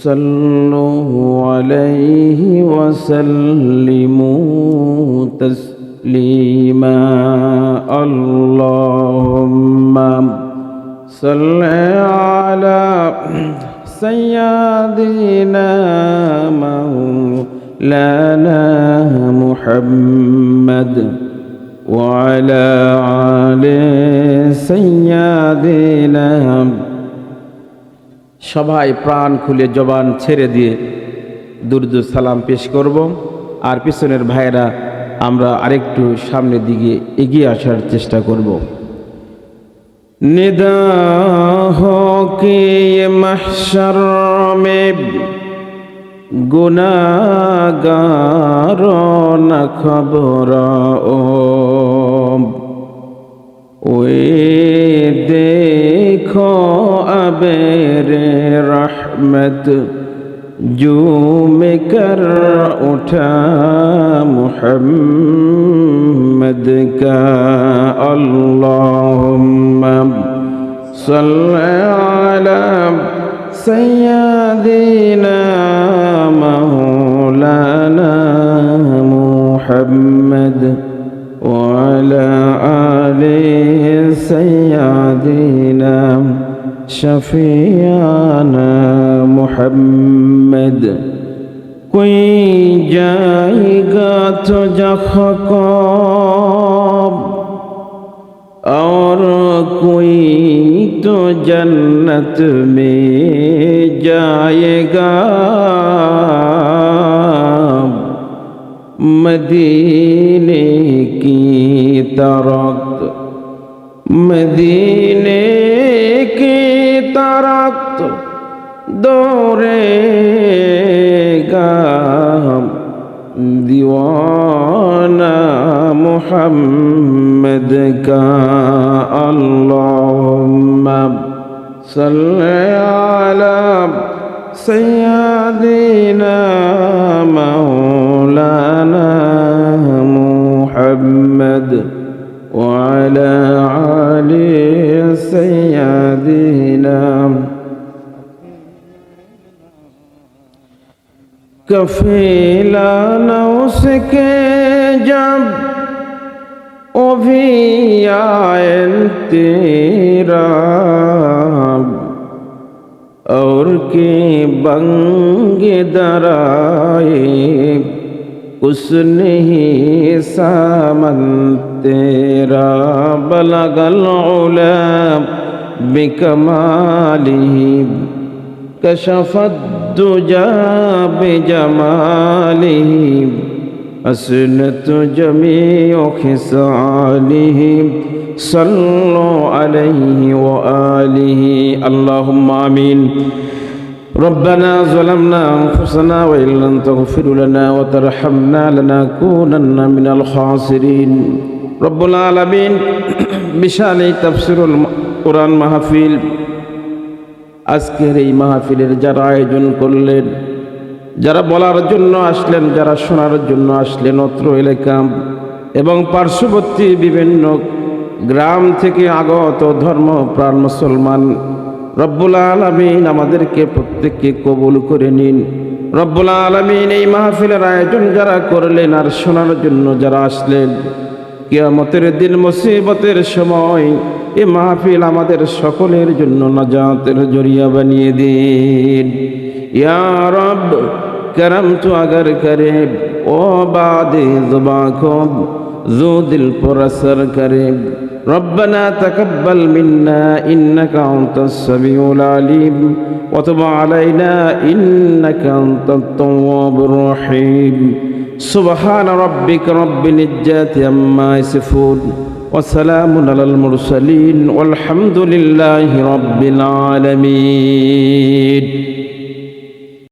صلوا عليه وسلموا تسليما اللهم صل على سيدنا مولانا محمد وعلى آل سيدنا সবাই প্রাণ খুলে জবান ছেড়ে দিয়ে দুরুদ সালাম পেশ করব আর পিছনের ভাইরা আমরা আরেকটু সামনের দিকে এগিয়ে আসার চেষ্টা করব নিদা হো কি মাহশর মে গুনাহগারোं न खबरो ওয়ে देखो अबेरे रहमत जूम कर उठा मुहम्मद का अल्लाहुम्मा सल्ली अला सय्यदिना मौलाना मुहम्मद وعلى آل سيدنا शफीआना मुहम्मद कोई जाएगा तो जहाँ कब और कोई तो जन्नत में जाएगा मदीने की तरफ मदीने की तरफ दौड़ेगा दीवाना मुहम्मद का अल्लाहुम्मा सल्ली अला सय्यदिना मौलाना मुहम्मद وعلى آل سيدنا कफीला न उसके जब ओ भी आए तेरा और के बंगे दराए कुछ नहीं सामन तेरा बलगल उला बिकमालिही कशफत दुजा बिजमालिही असनत जमीउ खिसालिही सल्लु अलैहि व आलिहि अल्लाहुम्मा आमीन रब्बना ज़लमना अनफुसना व इन लम तग़फिर लना व तरहमना लनकूनन्ना मिनल खासिरीन रब्बुल आलमीन বিশাল এই তাফসীরুল কুরআন মাহফিল আজকের এই মাহফিলের যারা আয়োজন করলেন যারা বলার জন্য আসলেন যারা শোনার জন্য আসলেন অত্র এলাকা এবং পার্শ্ববর্তী বিভিন্ন গ্রাম থেকে আগত ধর্মপ্রাণ মুসলমান রব্বুল আলামিন আমাদেরকে প্রত্যেককে কবুল করে নিন রব্বুল আলামিন এই মাহফিলের আয়োজন যারা করলেন আর শোনার জন্য যারা আসলেন কিয়ামতের দিন মুসিবতের সময় এই মাহফিল আমাদের সকলের জন্য নাজাতের জরিয়া বানিয়ে দিন ইয়া রব করম তো अगर करे ओ बादे ज़ुबां को ज़ो दिल पर असर करे ربنا تقبل منا إنك أنت السميع العليم وتب علينا إنك أنت التواب الرحيم سبحان ربك رب العزة عما يصفون وسلام على المرسلين والحمد لله رب العالمين